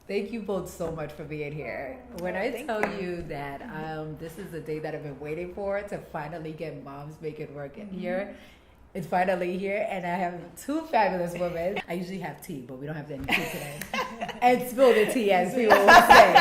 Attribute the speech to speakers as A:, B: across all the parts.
A: Thank you both so much for being here. When I tell you that this is the day that I've been waiting for to finally get Moms Make It Work in here, it's finally here, and I have two fabulous women. I usually have tea, but we don't have any tea today. And spill the tea, as people would say.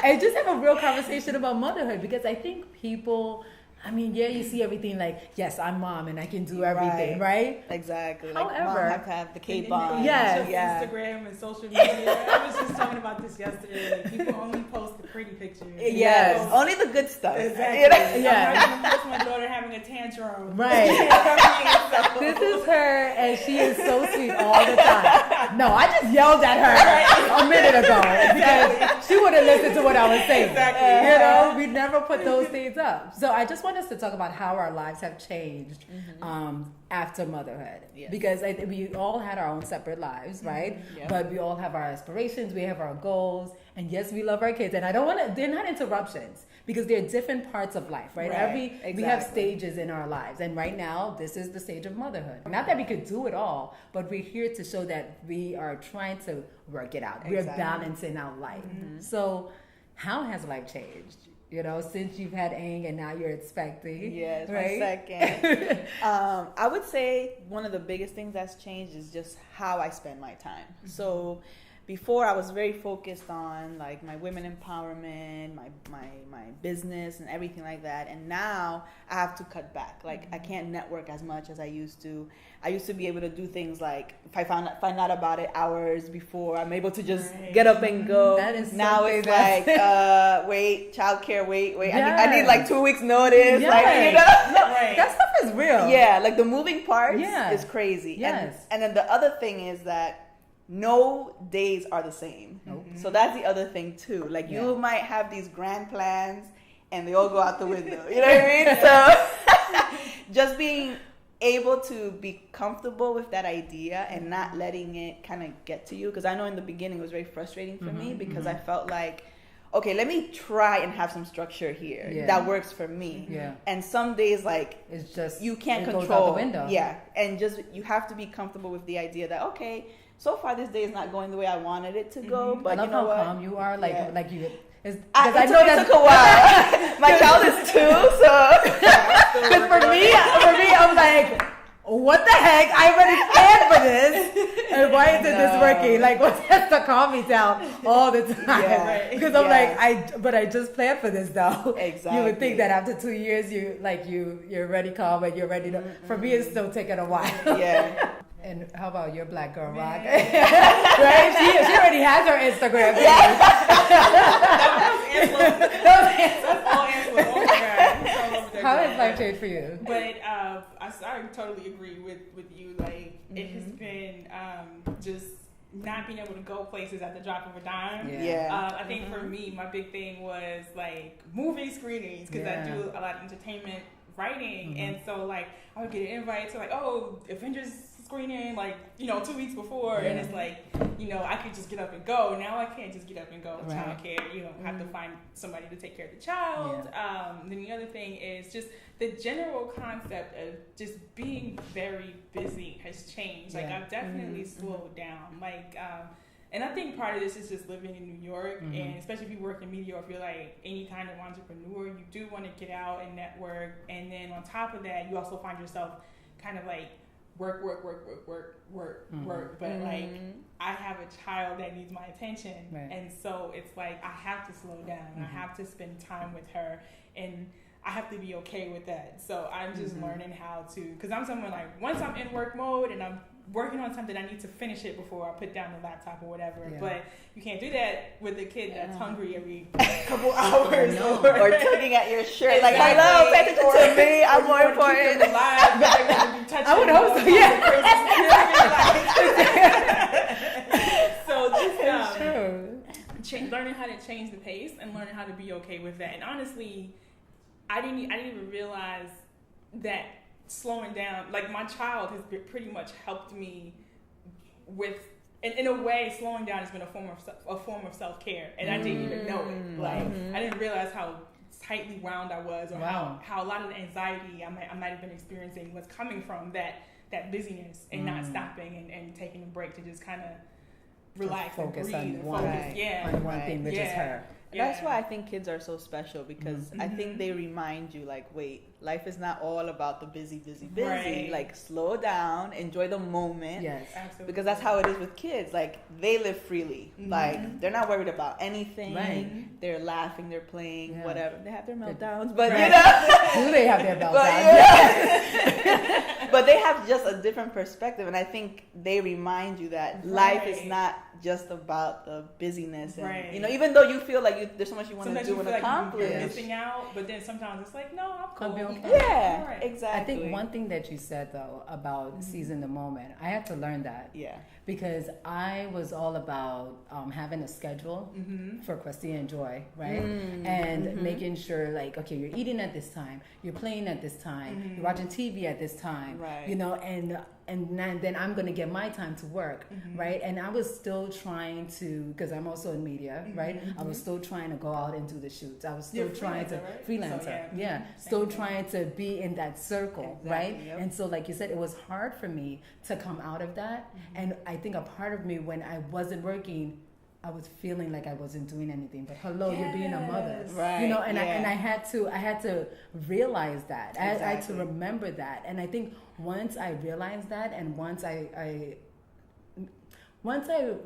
A: And just have a real conversation about motherhood, because I think people... I mean, yeah, you see everything like, yes, I'm mom and I can do everything, right?
B: Exactly.
A: However,
B: like, mom have to have the cape on.
A: Yes.
C: Instagram and social media. I was just talking about this yesterday. Like, people only post the pretty pictures.
B: Yes. Only the good stuff.
C: Exactly.
B: You know?
A: Yeah.
C: I'm not going to post my daughter having a tantrum.
A: Right. This is her, and she is so sweet all the time. No, I just yelled at her a minute ago because she wouldn't listen to what I was saying.
C: Exactly.
A: You know, we never put those things up. So I just want us to talk about how our lives have changed after motherhood. Yes. Because we all had our own separate lives, right? Yeah. But we all have our aspirations, we have our goals, and yes, we love our kids. And I don't want to, they're not interruptions because they're different parts of life, right? We have stages in our lives. And right now, this is the stage of motherhood. Not that we could do it all, but we're here to show that we are trying to work it out. We're balancing out life. So how has life changed? You know, since you've had Aang and now you're expecting.
B: Yes,
A: right?
B: my second. I would say one of the biggest things that's changed is just how I spend my time. So before I was very focused on like my women empowerment, my business and everything like that. And now I have to cut back. Like I can't network as much as I used to. I used to be able to do things like if I find out about it hours before, I'm able to just get up and go.
A: That is
B: now it's like wait, childcare, wait. I need like 2 weeks notice.
A: Yes.
B: Like, you know?
A: That stuff is real.
B: Yeah, like the moving parts is crazy.
A: Yes.
B: And then the other thing is that no days are the same. So that's the other thing too. Like you might have these grand plans and they all go out the window. You know what I mean? So just being able to be comfortable with that idea and not letting it kind of get to you. Because I know in the beginning it was very frustrating for me because I felt like, okay, let me try and have some structure here that works for me. Yeah. And some days, like,
A: it's just
B: you can't control.
A: Goes out the window.
B: Yeah. And just you have to be comfortable with the idea that, okay, so far this day is not going the way I wanted it to go. But
A: I love
B: you know
A: how
B: what?
A: calm you are. Like you.
B: It took a while. My child is 2, so.
A: Because for me, I'm like, what the heck? I already planned for this, and why isn't this working? Like, what's has to calm me down all the time?
B: Yeah.
A: Because I'm like, I just planned for this though.
B: Exactly.
A: You would think that after 2 years, you're already calm and you're ready to. For me, it's still taking a while.
B: Yeah.
A: And how about your black girl rock? Right? She already has her Instagram. How has life changed for you?
C: But I totally agree with you. Like it has been just not being able to go places at the drop of a dime. I think for me, my big thing was like movie screenings because I do a lot of entertainment writing, and so like I would get an invite to like Avengers screening like 2 weeks before, and it's like I could just get up and go. Now I can't just get up and go with childcare. Have to find somebody to take care of the child. Then the other thing is just the general concept of just being very busy has changed. Like I've definitely slowed down. Like and I think part of this is just living in New York, and especially if you work in media or if you're like any kind of entrepreneur, you do want to get out and network. And then on top of that, you also find yourself kind of like work. But like I have a child that needs my attention, and so it's like I have to slow down. I have to spend time with her, and I have to be okay with that. So I'm just learning how to, because I'm someone like once I'm in work mode and I'm working on something, I need to finish it before I put down the laptop or whatever. But you can't do that with a kid that's hungry every couple hours
B: or tugging at your shirt like, hello, pay attention to me, I'm more important.
A: I would hope so.
C: So just learning how to change the pace and learning how to be okay with that. And honestly, I didn't even realize that slowing down, like my child has pretty much helped me with, in a way, slowing down has been a form of self-care, and I didn't even know it. Like I didn't realize how tightly wound I was, or how a lot of the anxiety I might have been experiencing was coming from that busyness and not stopping and taking a break to just kind of relax
A: focus
C: and breathe
A: on one, on one thing, which is her.
B: That's why I think kids are so special, because I think they remind you, like, wait, life is not all about the busy.
C: Right.
B: Like, slow down, enjoy the moment.
A: Yes,
C: absolutely.
B: Because that's how it is with kids. Like, they live freely. Like, they're not worried about anything.
A: Right.
B: They're laughing, they're playing, whatever. They have their meltdowns,
A: but
B: you know.
A: Do they have their meltdowns?
B: But they have just a different perspective, and I think they remind you that life is not just about the busyness, and you know, even though you feel like there's so much you want to do and accomplish,
C: you're missing out, but then sometimes it's like, no, I'm cool.
A: Okay.
B: Yeah, exactly.
A: I think one thing that you said though about seizing the moment, I had to learn that.
B: Yeah.
A: Because I was all about having a schedule for Christy and Joy, right? And making sure, like, okay, you're eating at this time, you're playing at this time, you're watching TV at this time, you know, and then I'm going to get my time to work, right? And I was still trying to, because I'm also in media, right? I was still trying to go out and do the shoots. I was still trying to, freelancer, still trying to be in that circle, right? Yep. And so, like you said, it was hard for me to come out of that. And I think a part of me, when I wasn't working, I was feeling like I wasn't doing anything. But hello, you're being a mother,
B: right?
A: You know, and I had to realize that. I had to remember that. And I think once I realized that, and once I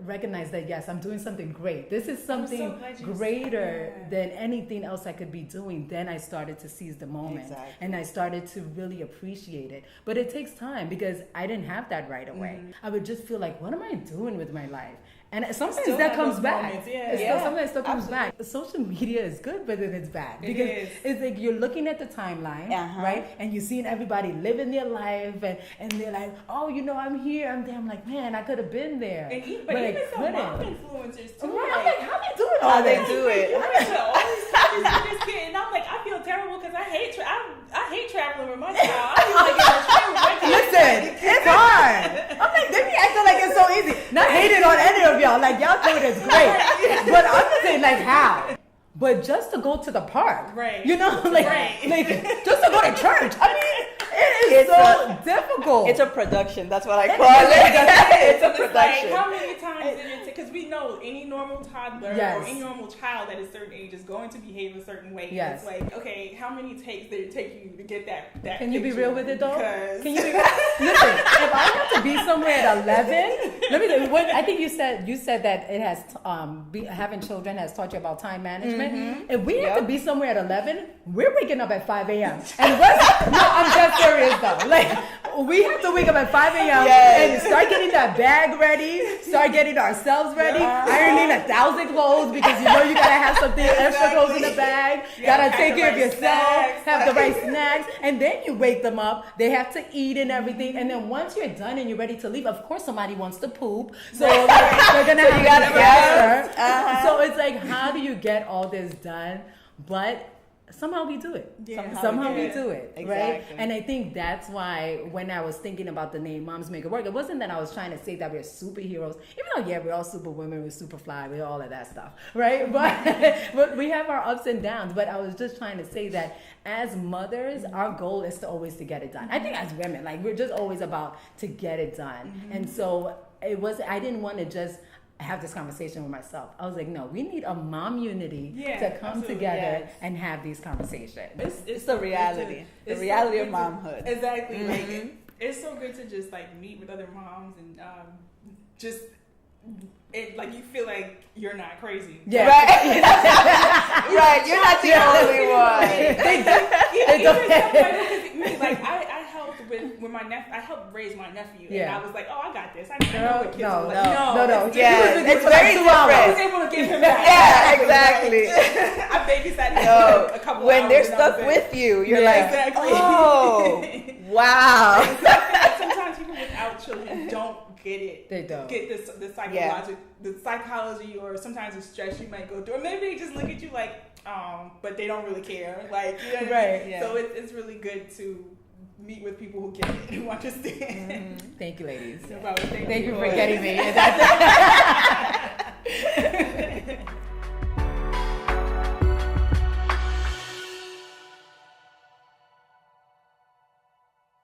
A: recognized that, yes, I'm doing something great. This is something greater than anything else I could be doing. Then I started to seize the moment, and I started to really appreciate it. But it takes time, because I didn't have that right away. I would just feel like, what am I doing with my life? And sometimes that comes back. Sometimes it still comes back. Social media is good, but then it's bad. Because it's like you're looking at the timeline, right? And you're seeing everybody living their life, and they're like, oh, you know, I'm here, I'm there. I'm like, man, I could have been there.
C: But even some mom influencers too.
A: Right? I'm like, how they doing all
B: how
A: this?
B: They do it.
C: And I'm like, I feel terrible because I hate traveling with my child. I feel like in a train with my kids.
A: Listen, it's hard. I'm like, they be acting like it's so easy. Not hating on any of y'all. Like, y'all doing it great. But I'm just saying, like, how? But just to go to the park, right? You know, like just to go to church. I mean, it is so difficult.
B: It's a production. That's what I call it. It's a production.
C: Like, how many times did it take? Because we know any normal toddler or any normal child at a certain age is going to behave a certain way. It's like, okay, how many takes did it take you to get that
A: Can you be real with it though? Can you be real? Listen, if I have to be somewhere at 11, let me tell you what I think you said that it has having children has taught you about time management. If we have to be somewhere at 11, we're waking up at 5 a.m. And I'm just serious though. Like, we have to wake up at 5 a.m. and start getting that bag ready, start getting ourselves ready, ironing 1,000 clothes, because you know you gotta have something extra clothes in the bag, gotta take care of yourself, have the right snacks, and then you wake them up, they have to eat and everything, and then once you're done and you're ready to leave, of course somebody wants to poop, so they're gonna have to get So it's like, how do you get all this done? But somehow we do it. Somehow we do it, right? And I think that's why when I was thinking about the name Moms Make It Work, it wasn't that I was trying to say that we're superheroes, even though, we're all super women, we're super fly, we're all of that stuff, right? But we have our ups and downs. But I was just trying to say that as mothers, our goal is to always to get it done. I think as women, like, we're just always about to get it done. And so I didn't want to just have this conversation with myself. I was like, no, we need a mom unity to come together and have these conversations.
B: It's the reality. The reality of momhood.
C: Exactly. Like, it's so good to just like meet with other moms and like you feel like you're not crazy.
B: Yeah. Right. Right. You're not the only one.
C: Like I helped with my nephew. I helped raise my nephew, and I was like, "Oh, I got this. I know what kids are like." No.
B: Yeah, it's very different.
C: I was able to give him back.
B: Yeah, exactly.
C: I babysat him a couple
B: when
C: hours
B: they're stuck with you, you're like, "Oh, wow."
C: Sometimes people without children don't get it.
A: They don't
C: get the psychology, or sometimes the stress you might go through, or maybe they just look at you like, but they don't really care. Like, you know what I mean? Yeah. So it's really good to meet with people who get it, who understand.
A: Thank you, ladies.
C: No problem.
A: Thank you for getting me.